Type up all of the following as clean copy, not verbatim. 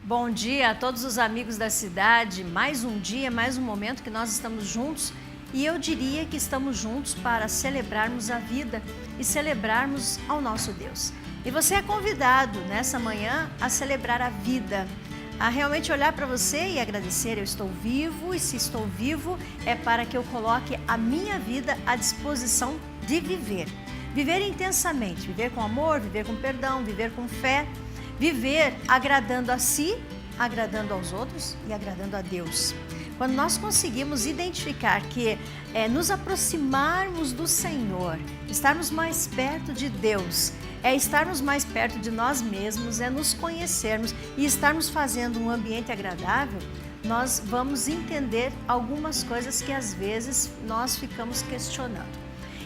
Bom dia a todos os amigos da cidade. Mais um dia, mais um momento que nós estamos juntos e eu diria que estamos juntos para celebrarmos a vida e celebrarmos ao nosso Deus. E você é convidado nessa manhã a celebrar a vida, a realmente olhar para você e agradecer. Eu estou vivo e se estou vivo é para que eu coloque a minha vida à disposição de viver. Viver intensamente, viver com amor, viver com perdão, viver com fé. Viver agradando a si, agradando aos outros e agradando a Deus. Quando nós conseguimos identificar que nos aproximarmos do Senhor, estarmos mais perto de Deus, é estarmos mais perto de nós mesmos, é nos conhecermos e estarmos fazendo um ambiente agradável, nós vamos entender algumas coisas que às vezes nós ficamos questionando.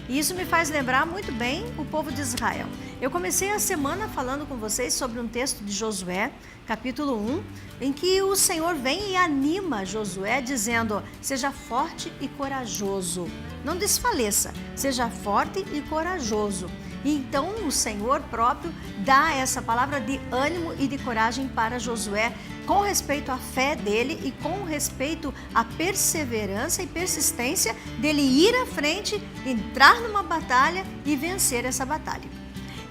E isso me faz lembrar muito bem o povo de Israel. Eu comecei a semana falando com vocês sobre um texto de Josué, capítulo 1, em que o Senhor vem e anima Josué dizendo: seja forte e corajoso, não desfaleça, seja forte e corajoso. E então o Senhor próprio dá essa palavra de ânimo e de coragem para Josué com respeito à fé dele e com respeito à perseverança e persistência dele ir à frente, entrar numa batalha e vencer essa batalha.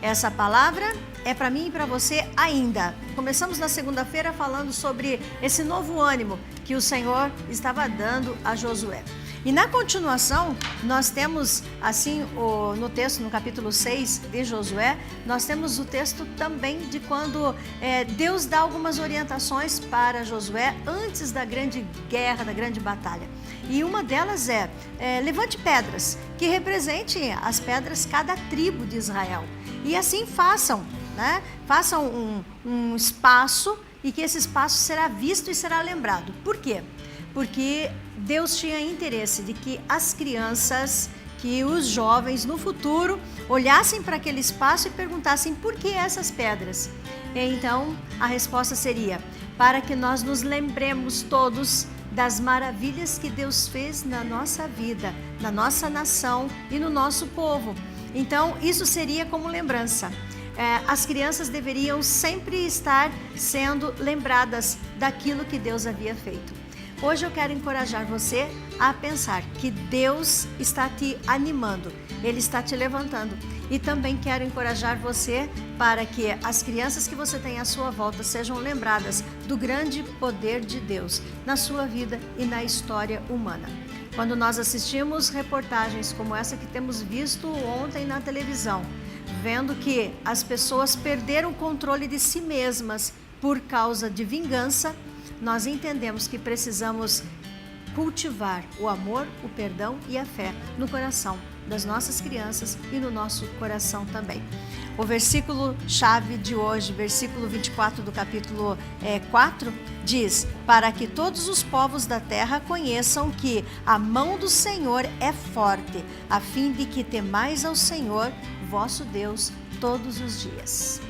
Essa palavra é para mim e para você ainda. Começamos na segunda-feira falando sobre esse novo ânimo que o Senhor estava dando a Josué. E na continuação, nós temos, assim, no texto, no capítulo 6 de Josué, nós temos o texto também de quando Deus dá algumas orientações para Josué antes da grande guerra, da grande batalha. E uma delas levante pedras, que representem as pedras cada tribo de Israel. E assim façam, né? Façam um espaço e que esse espaço será visto e será lembrado. Por quê? Porque Deus tinha interesse de que as crianças, que os jovens no futuro olhassem para aquele espaço e perguntassem por que essas pedras. E então a resposta seria: para que nós nos lembremos todos das maravilhas que Deus fez na nossa vida, na nossa nação e no nosso povo. Então isso seria como lembrança. As crianças deveriam sempre estar sendo lembradas daquilo que Deus havia feito. Hoje eu quero encorajar você a pensar que Deus está te animando, Ele está te levantando. E também quero encorajar você para que as crianças que você tem à sua volta sejam lembradas do grande poder de Deus na sua vida e na história humana. Quando nós assistimos reportagens como essa que temos visto ontem na televisão, vendo que as pessoas perderam o controle de si mesmas por causa de vingança, nós entendemos que precisamos cultivar o amor, o perdão e a fé no coração das nossas crianças e no nosso coração também. O versículo-chave de hoje, versículo 24 do capítulo 4, diz: para que todos os povos da terra conheçam que a mão do Senhor é forte, a fim de que temais ao Senhor, vosso Deus, todos os dias.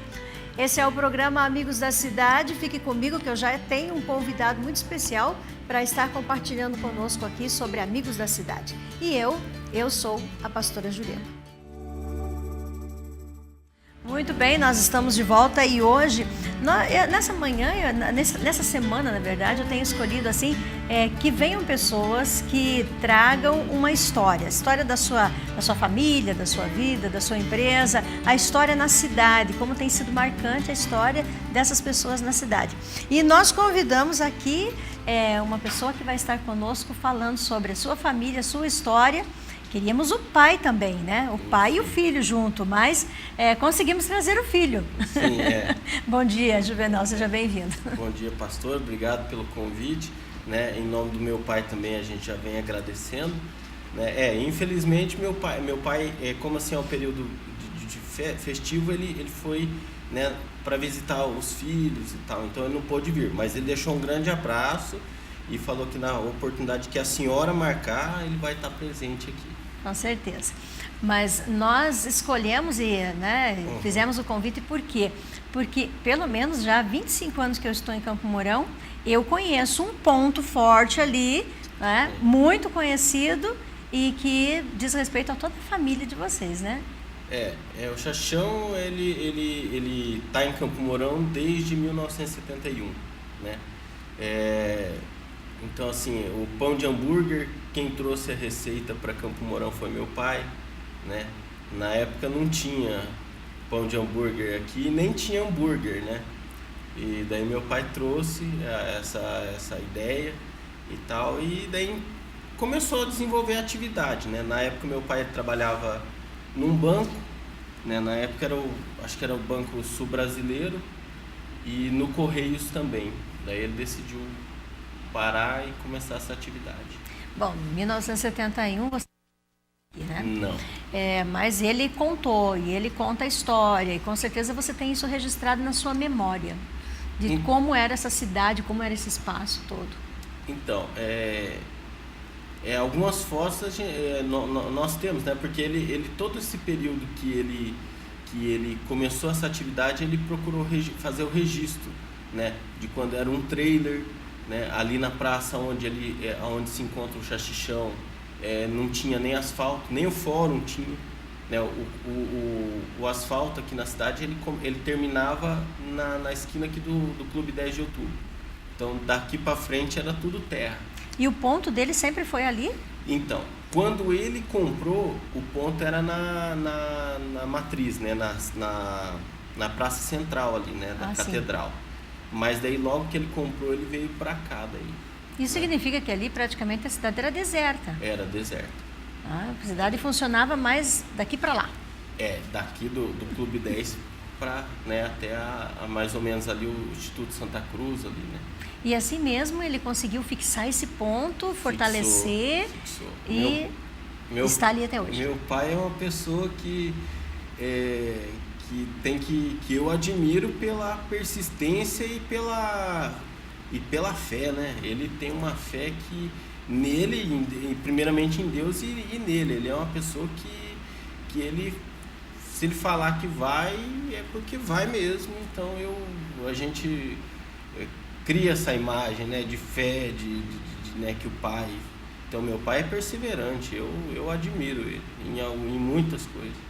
Esse é o programa Amigos da Cidade. Fique comigo que eu já tenho um convidado muito especial para estar compartilhando conosco aqui sobre Amigos da Cidade. E eu sou a pastora Juliana. Muito bem, nós estamos de volta e hoje, nessa manhã, nessa semana, na verdade, eu tenho escolhido assim, que venham pessoas que tragam uma história, a história da sua família, da sua vida, da sua empresa, a história na cidade, como tem sido marcante a história dessas pessoas na cidade. E nós convidamos aqui uma pessoa que vai estar conosco falando sobre a sua família, a sua história. Queríamos o pai também, né? O pai e o filho junto, mas conseguimos trazer o filho. Sim, Bom dia, Juvenal, seja bem-vindo. Bom dia, pastor, obrigado pelo convite. Né? Em nome do meu pai também a gente já vem agradecendo. Né? Infelizmente meu pai, como assim é o período de festivo, ele foi, né, para visitar os filhos e tal, então ele não pôde vir, mas ele deixou um grande abraço e falou que na oportunidade que a senhora marcar, ele vai estar presente aqui. Com certeza. Mas nós escolhemos e fizemos o convite por quê? Porque pelo menos já há 25 anos que eu estou em Campo Mourão, eu conheço um ponto forte ali, né, muito conhecido e que diz respeito a toda a família de vocês, né? O Xaxão, ele tá em Campo Mourão desde 1971. né? Então, assim, o pão de hambúrguer, quem trouxe a receita para Campo Mourão foi meu pai, né? Na época não tinha pão de hambúrguer aqui, nem tinha hambúrguer, né? E daí meu pai trouxe essa ideia e tal, e daí começou a desenvolver a atividade, né? Na época meu pai trabalhava num banco, né? Na época acho que era o Banco Sul Brasileiro e no Correios também. Daí ele decidiu parar e começar essa atividade. Bom, em 1971 você... né? Não. Mas ele contou, e ele conta a história, e com certeza você tem isso registrado na sua memória, de como era essa cidade, como era esse espaço todo. Então, algumas fotos nós temos, né? Porque ele todo esse período que ele começou essa atividade, ele procurou fazer o registro, né? De quando era um trailer, né? Ali na praça onde se encontra o Xaxichão, não tinha nem asfalto, nem o fórum tinha, né? O asfalto aqui na cidade ele terminava na esquina aqui do Clube 10 de Outubro. Então daqui para frente era tudo terra. E o ponto dele sempre foi ali? Então, quando ele comprou, o ponto era na matriz, né? Na praça central ali, né? Da catedral. Sim. Mas daí logo que ele comprou, ele veio para cá daí. Isso significa que ali praticamente a cidade era deserta. Era deserta. A cidade funcionava mais daqui para lá. Daqui do Clube 10 para, né, até mais ou menos ali o Instituto Santa Cruz ali, né? E assim mesmo ele conseguiu fixar esse ponto, fortalecer e está ali até hoje. Meu pai é uma pessoa que eu admiro pela persistência e pela fé, né? Ele tem uma fé que nele, primeiramente em Deus e nele. Ele é uma pessoa que ele, se ele falar que vai, é porque vai mesmo. Então a gente cria essa imagem, né, de fé, né, que o pai... Então meu pai é perseverante, eu admiro ele em muitas coisas.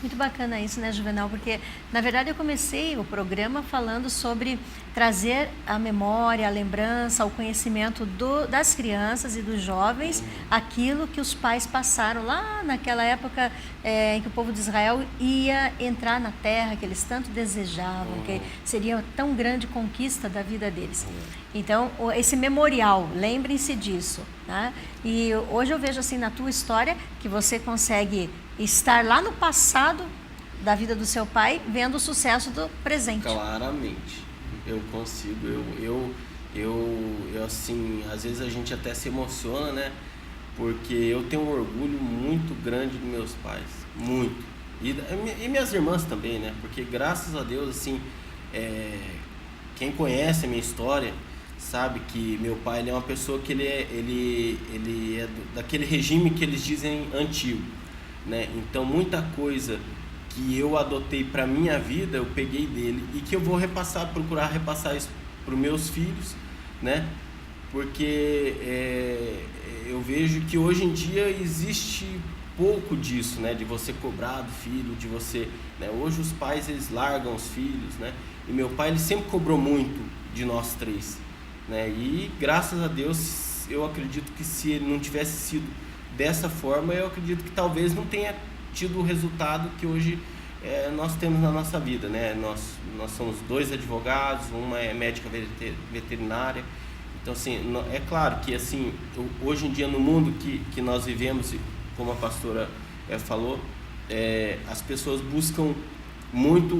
Muito bacana isso, né, Juvenal? Porque, na verdade, eu comecei o programa falando sobre trazer a memória, a lembrança, o conhecimento das crianças e dos jovens, aquilo que os pais passaram lá naquela época em que o povo de Israel ia entrar na terra que eles tanto desejavam, que seria tão grande conquista da vida deles. Então, esse memorial, lembrem-se disso, tá? E hoje eu vejo assim na tua história que você consegue estar lá no passado da vida do seu pai, vendo o sucesso do presente. Claramente, eu consigo. Eu assim, às vezes a gente até se emociona, né? Porque eu tenho um orgulho muito grande dos meus pais, muito. E minhas irmãs também, né? Porque graças a Deus, assim, quem conhece a minha história sabe que meu pai ele é uma pessoa que ele é daquele regime que eles dizem antigo, né? Então muita coisa que eu adotei para minha vida eu peguei dele e que eu vou procurar repassar isso para os meus filhos, né? Porque eu vejo que hoje em dia existe pouco disso, né? De você cobrar do filho, de você, né? Hoje os pais eles largam os filhos, né? E meu pai ele sempre cobrou muito de nós três, né? E graças a Deus eu acredito que se ele não tivesse sido dessa forma, eu acredito que talvez não tenha tido o resultado que hoje nós temos na nossa vida, né? Nós somos 2 advogados, uma é médica veterinária. Então, assim, é claro que, assim, hoje em dia no mundo que nós vivemos, como a pastora falou, as pessoas buscam muito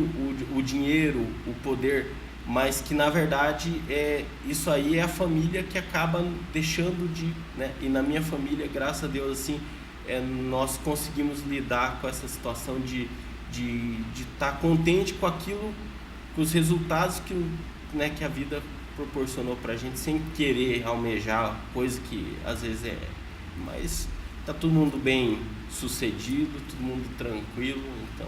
o dinheiro, o poder, mas que, na verdade, isso aí é a família que acaba deixando de... né? E na minha família, graças a Deus, assim, nós conseguimos lidar com essa situação de estar contente com aquilo, com os resultados que a vida proporcionou pra gente, sem querer almejar coisa que às vezes mas tá todo mundo bem sucedido, todo mundo tranquilo, então...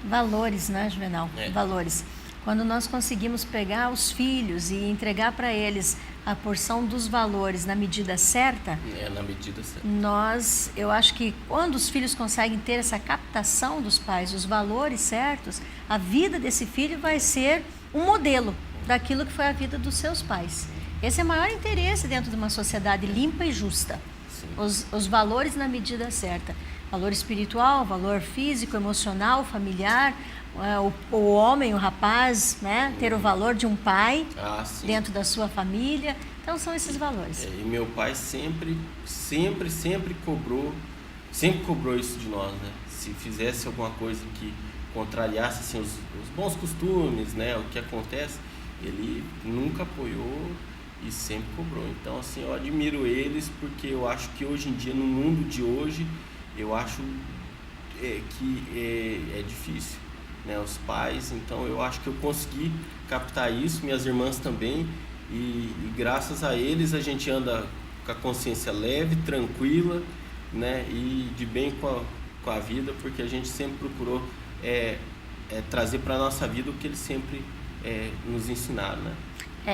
Valores, né, Juvenal? Valores. Quando nós conseguimos pegar os filhos e entregar para eles a porção dos valores na medida certa... na medida certa. Eu acho que quando os filhos conseguem ter essa captação dos pais, os valores certos, a vida desse filho vai ser um modelo. daquilo que foi a vida dos seus pais. Esse é o maior interesse dentro de uma sociedade limpa e justa. Os valores na medida certa. Valor espiritual, valor físico, emocional, familiar, o homem, o rapaz, né, ter o valor de um pai dentro da sua família. Então são esses valores. E meu pai sempre cobrou isso de nós, né? Se fizesse alguma coisa que contrariasse assim, os bons costumes, né, o que acontece, ele nunca apoiou e sempre cobrou. Então assim, eu admiro eles, porque eu acho que hoje em dia, no mundo de hoje, eu acho que é difícil, né, os pais. Então eu acho que eu consegui captar isso, minhas irmãs também, e graças a eles a gente anda com a consciência leve, tranquila, né, e de bem com a vida, porque a gente sempre procurou trazer para a nossa vida o que eles sempre nos ensinaram, né?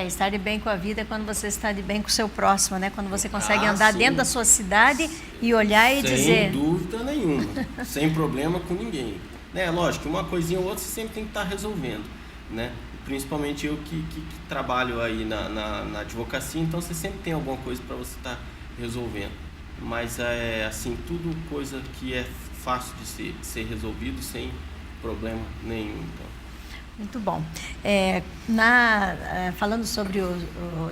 Estar de bem com a vida é quando você está de bem com o seu próximo, né? Quando você consegue andar dentro da sua cidade e olhar e dizer... Sem dúvida nenhuma, sem problema com ninguém. Né? Lógico, uma coisinha ou outra você sempre tem que estar resolvendo, né? Principalmente eu que trabalho aí na advocacia, então você sempre tem alguma coisa para você estar resolvendo. Mas assim, tudo coisa que é fácil de ser resolvido sem problema nenhum, então. Muito bom. Falando sobre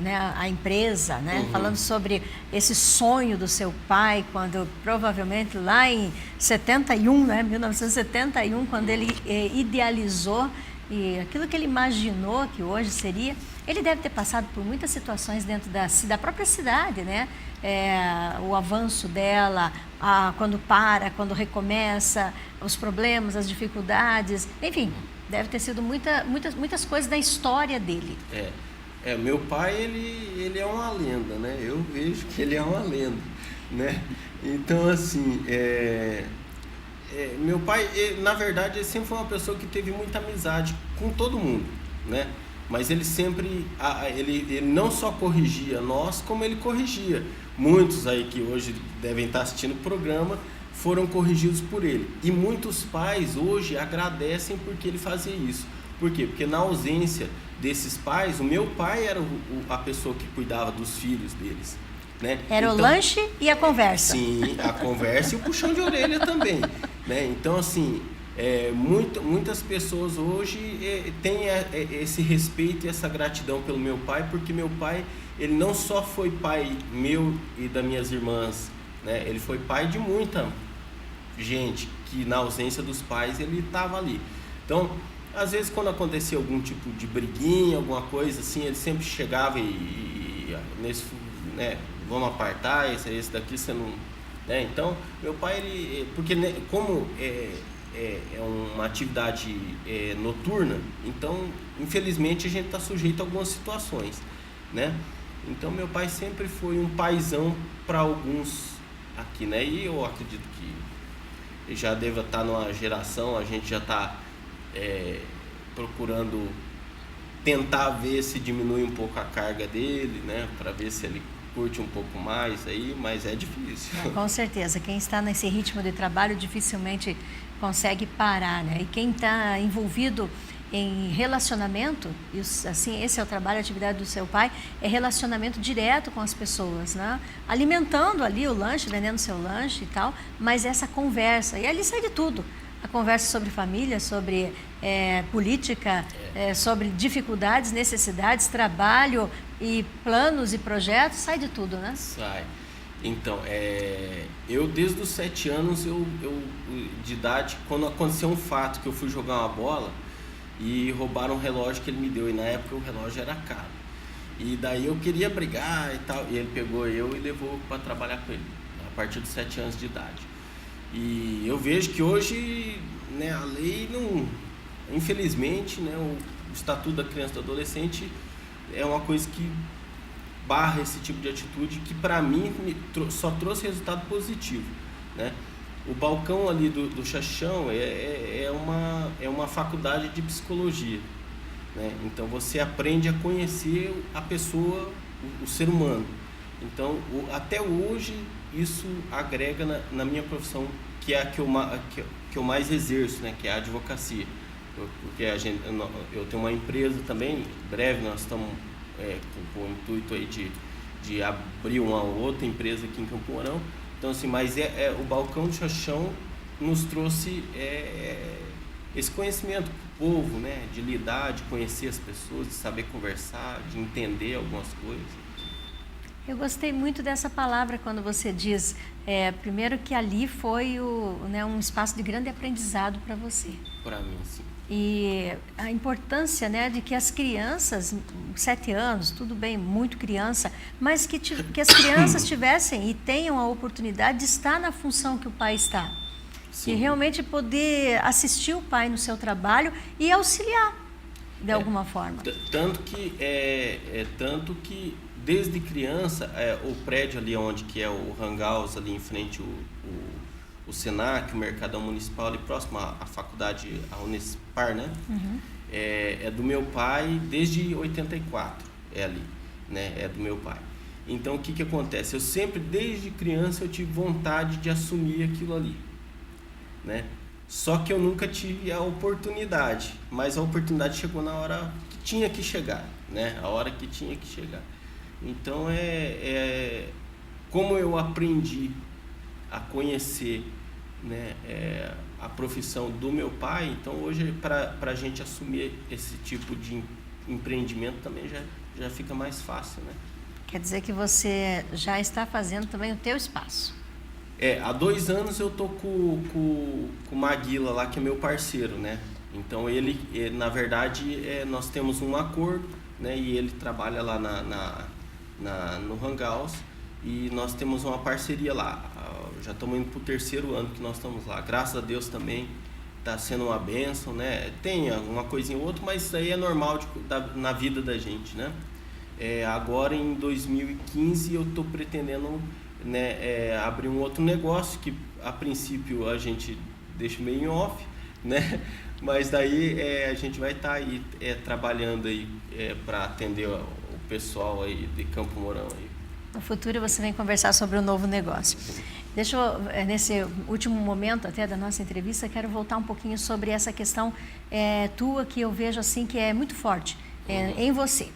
a empresa, né? Falando sobre esse sonho do seu pai, quando provavelmente lá em 71, né? 1971, quando ele idealizou e aquilo que ele imaginou que hoje seria, ele deve ter passado por muitas situações dentro da própria cidade, né? O avanço dela, quando recomeça, os problemas, as dificuldades, enfim, deve ter sido muitas coisas da história dele. Meu pai, ele é uma lenda, né? Eu vejo que ele é uma lenda, né? Então, assim, meu pai, na verdade, ele sempre foi uma pessoa que teve muita amizade com todo mundo, né? Mas ele sempre, ele não só corrigia nós, como ele corrigia. Muitos aí que hoje devem estar assistindo o programa foram corrigidos por ele. E muitos pais hoje agradecem porque ele fazia isso. Por quê? Porque na ausência desses pais, o meu pai era a pessoa que cuidava dos filhos deles, né? Era o lanche e a conversa. Sim, a conversa e o puxão de orelha também, né? Então, assim, muitas pessoas hoje têm esse respeito e essa gratidão pelo meu pai, porque meu pai, ele não só foi pai meu e das minhas irmãs, né? Ele foi pai de muita gente que na ausência dos pais ele estava ali. Então, às vezes quando acontecia algum tipo de briguinha, alguma coisa assim, ele sempre chegava né, vamos apartar, esse daqui você não... Né? Então, meu pai, ele... Porque como é uma atividade noturna, então, infelizmente, a gente está sujeito a algumas situações, né? Então, meu pai sempre foi um paizão para alguns aqui, né? E eu acredito que já deva estar numa geração, a gente já está procurando tentar ver se diminui um pouco a carga dele, né? Para ver se ele curte um pouco mais aí, mas é difícil. Com certeza, quem está nesse ritmo de trabalho dificilmente consegue parar, né? E quem está envolvido em relacionamento, e assim, esse é o trabalho, a atividade do seu pai, é relacionamento direto com as pessoas, né? Alimentando ali o lanche, vendendo seu lanche e tal, mas essa conversa, e ali sai de tudo. A conversa sobre família, sobre política, sobre dificuldades, necessidades, trabalho e planos e projetos, sai de tudo, né? Sai. Então, eu desde os 7 anos de idade, quando aconteceu um fato que eu fui jogar uma bola e roubaram um relógio que ele me deu, e na época o relógio era caro. E daí eu queria brigar e tal, e ele pegou eu e levou para trabalhar com ele, a partir dos 7 anos de idade. E eu vejo que hoje, né, a lei não... Infelizmente, né, o Estatuto da Criança e do Adolescente é uma coisa que barra esse tipo de atitude, que para mim só trouxe resultado positivo, né? O balcão ali do Chachão é uma faculdade de psicologia, né? Então você aprende a conhecer a pessoa, o ser humano. Então até hoje isso agrega na minha profissão, que é a que eu mais exerço, né? Que é a advocacia. porque eu tenho uma empresa também, em breve nós estamos com o intuito aí de abrir uma outra empresa aqui em Campo Mourão. Então, assim, mas o Balcão do Chachão nos trouxe esse conhecimento para o povo, né? De lidar, de conhecer as pessoas, de saber conversar, de entender algumas coisas. Eu gostei muito dessa palavra quando você diz, primeiro que ali foi um espaço de grande aprendizado para você. Para mim, sim. E a importância, né, de que as crianças, 7 anos, tudo bem, muito criança, mas que as crianças tivessem e tenham a oportunidade de estar na função que o pai está. Sim. E realmente poder assistir o pai no seu trabalho e auxiliar de alguma forma. Tanto que desde criança, o prédio ali onde que é o Hanghouse, ali em frente o Senac, o Mercadão Municipal, ali próximo à faculdade, a Unespar, né? Uhum. É do meu pai desde 84, ali, né? É do meu pai. Então, o que acontece? Eu sempre, desde criança, eu tive vontade de assumir aquilo ali, né? Só que eu nunca tive a oportunidade, mas a oportunidade chegou na hora que tinha que chegar, né? A hora que tinha que chegar. Então, como eu aprendi a conhecer, né, a profissão do meu pai, então hoje para a gente assumir esse tipo de empreendimento também já fica mais fácil, né? Quer dizer que você já está fazendo também o teu espaço. Há 2 anos eu tô com o Maguila lá, que é meu parceiro, né? Então ele, na verdade, nós temos um acordo, né? E ele trabalha lá no Hanghouse e nós temos uma parceria lá. Já estamos indo para o 3º ano que nós estamos lá. Graças a Deus também está sendo uma bênção, né? Tem uma coisinha ou outra, mas isso aí é normal na vida da gente, né? Agora em 2015 eu estou pretendendo, né, abrir um outro negócio que a princípio a gente deixa meio em off, né? Mas daí a gente vai estar aí trabalhando aí para atender o pessoal aí de Campo Mourão aí. No futuro você vem conversar sobre o novo negócio. Deixa eu, nesse último momento até da nossa entrevista, quero voltar um pouquinho sobre essa questão tua, que eu vejo assim que é muito forte em você.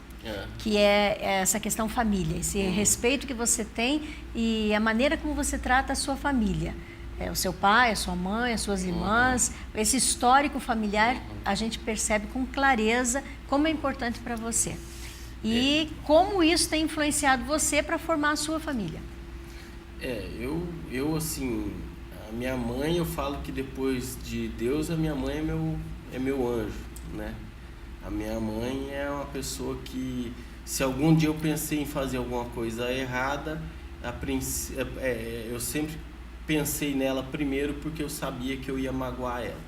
Que é essa questão família, esse respeito que você tem e a maneira como você trata a sua família. O seu pai, a sua mãe, as suas irmãs, esse histórico familiar, a gente percebe com clareza como é importante para você. E como isso tem influenciado você para formar a sua família. Eu assim, a minha mãe, eu falo que depois de Deus, a minha mãe é meu anjo, né? A minha mãe é uma pessoa que, se algum dia eu pensei em fazer alguma coisa errada, eu sempre pensei nela primeiro porque eu sabia que eu ia magoar ela,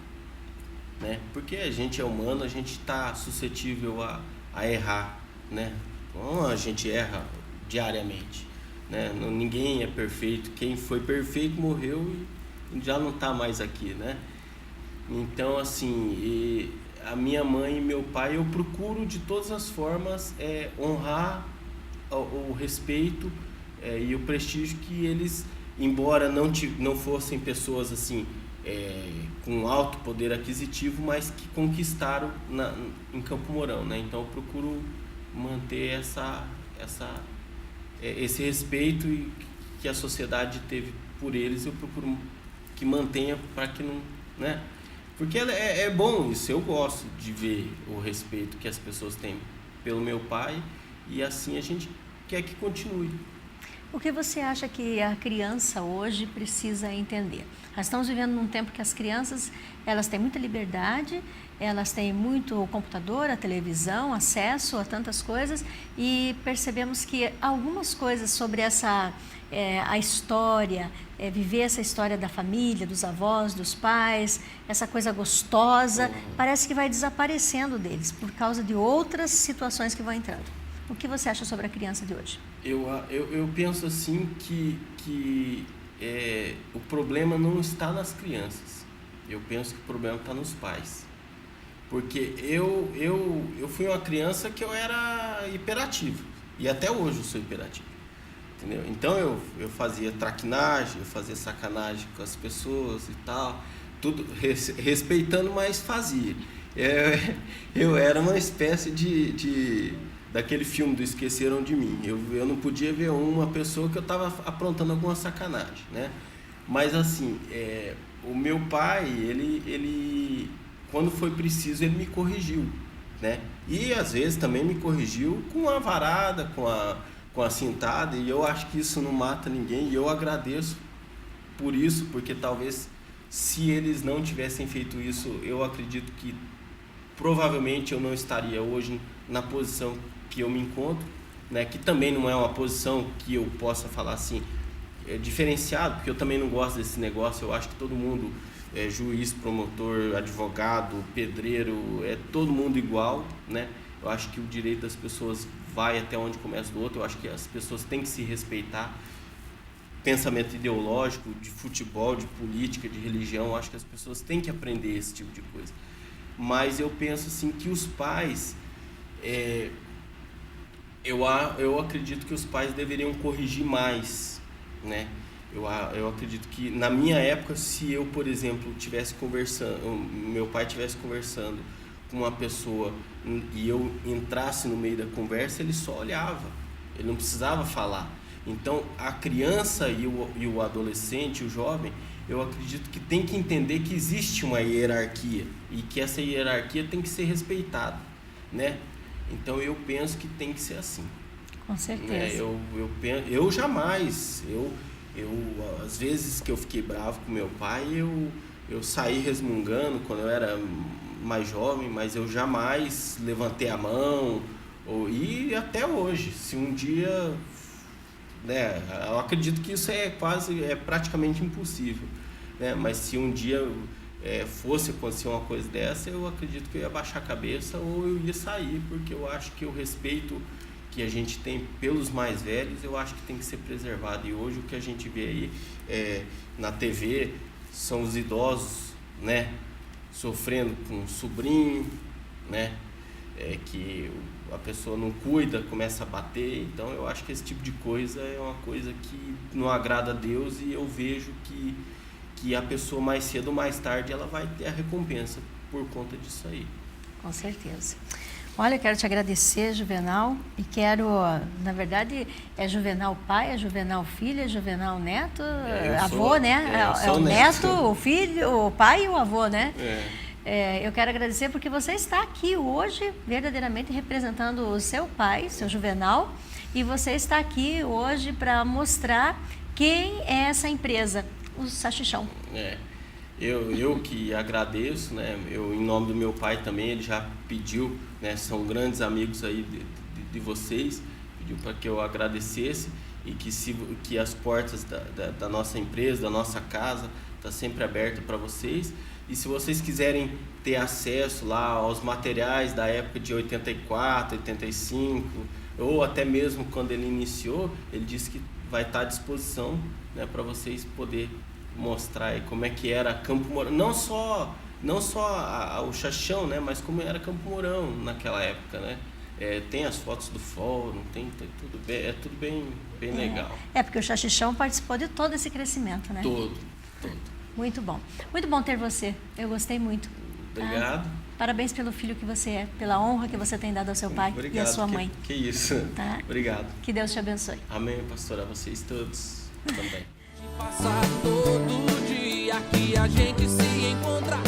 né? Porque a gente é humano, a gente está suscetível a errar, né? Então, a gente erra diariamente, né? Ninguém é perfeito. Quem foi perfeito morreu e já não está mais aqui, né? Então, assim, a minha mãe e meu pai, eu procuro de todas as formas honrar o respeito e o prestígio que eles, embora não fossem pessoas assim com alto poder aquisitivo, mas que conquistaram em Campo Mourão, né? Então eu procuro manter esse respeito que a sociedade teve por eles, eu procuro que mantenha para que não, né? Porque é bom isso, eu gosto de ver o respeito que as pessoas têm pelo meu pai e assim a gente quer que continue. O que você acha que a criança hoje precisa entender? Nós estamos vivendo num tempo que as crianças, elas têm muita liberdade, elas têm muito o computador, a televisão, acesso a tantas coisas e percebemos que algumas coisas sobre a história, viver essa história da família, dos avós, dos pais, essa coisa gostosa, parece que vai desaparecendo deles por causa de outras situações que vão entrando. O que você acha sobre a criança de hoje? Eu penso assim que o problema não está nas crianças. Eu penso que o problema está nos pais. Porque eu fui uma criança que eu era hiperativo. E até hoje eu sou hiperativo. Entendeu? Então eu fazia traquinagem, eu fazia sacanagem com as pessoas e tal. Tudo respeitando, mas fazia. eu era uma espécie daquele filme do Esqueceram de Mim. Eu não podia ver uma pessoa que eu estava aprontando alguma sacanagem, né? Mas assim, o meu pai, ele quando foi preciso, ele me corrigiu, né? E às vezes também me corrigiu com a varada, com a cintada, e eu acho que isso não mata ninguém, e eu agradeço por isso, porque talvez se eles não tivessem feito isso, eu acredito que provavelmente eu não estaria hoje na posição que eu me encontro, né? Que também não é uma posição que eu possa falar assim, diferenciado, porque eu também não gosto desse negócio. Eu acho que todo mundo, juiz, promotor, advogado, pedreiro, todo mundo igual, né? Eu acho que o direito das pessoas vai até onde começa do outro. Eu acho que as pessoas têm que se respeitar. Pensamento ideológico, de futebol, de política, de religião, eu acho que as pessoas têm que aprender esse tipo de coisa. Mas eu penso assim que os pais, eu acredito que os pais deveriam corrigir mais, né? Eu acredito que na minha época, se eu, por exemplo, tivesse conversando, meu pai estivesse conversando com uma pessoa e eu entrasse no meio da conversa, ele só olhava, ele não precisava falar. Então, a criança e o adolescente, o jovem, eu acredito que tem que entender que existe uma hierarquia e que essa hierarquia tem que ser respeitada, né? Então, eu penso que tem que ser assim. Com certeza. Eu jamais, às vezes que eu fiquei bravo com meu pai, eu saí resmungando quando eu era mais jovem, mas eu jamais levantei a mão, e até hoje, se um dia... né, eu acredito que isso é praticamente impossível, né? Mas se um dia fosse acontecer uma coisa dessa, eu acredito que eu ia baixar a cabeça ou eu ia sair, porque eu acho que o respeito que a gente tem pelos mais velhos, eu acho que tem que ser preservado. E hoje o que a gente vê aí na TV são os idosos, né, sofrendo com um sobrinho, né, que a pessoa não cuida, começa a bater. Então eu acho que esse tipo de coisa é uma coisa que não agrada a Deus, e eu vejo que a pessoa mais cedo ou mais tarde ela vai ter a recompensa por conta disso aí. Com certeza. Olha, quero te agradecer, Juvenal, e quero, na verdade, é Juvenal pai, é Juvenal filho, é Juvenal neto, avô, né? É o neto, o filho, o pai e o avô, né? Eu quero agradecer porque você está aqui hoje, verdadeiramente representando o seu pai, seu Juvenal, e você está aqui hoje para mostrar quem é essa empresa, o Salchichão. Eu que agradeço, né? Em nome do meu pai também, ele já pediu, né? São grandes amigos aí de vocês, pediu para que eu agradecesse, e que as portas da nossa empresa, da nossa casa, está sempre aberta para vocês. E se vocês quiserem ter acesso lá aos materiais da época de 84, 85, ou até mesmo quando ele iniciou, ele disse que vai estar à disposição, né, para vocês poderem mostrar aí como é que era Campo Mourão, não só o Chachão, né, mas como era Campo Mourão naquela época, né? Tem as fotos do fórum, tem tudo bem, é tudo bem legal. Porque o Chachichão participou de todo esse crescimento, né? Todo. Muito bom ter você, eu gostei muito. Obrigado. Parabéns pelo filho que você é, pela honra que você tem dado ao seu pai. Obrigado, e à sua mãe. Que isso. Tá? Obrigado. Que Deus te abençoe. Amém, pastor, a vocês todos também. Passar todo dia que a gente se encontra.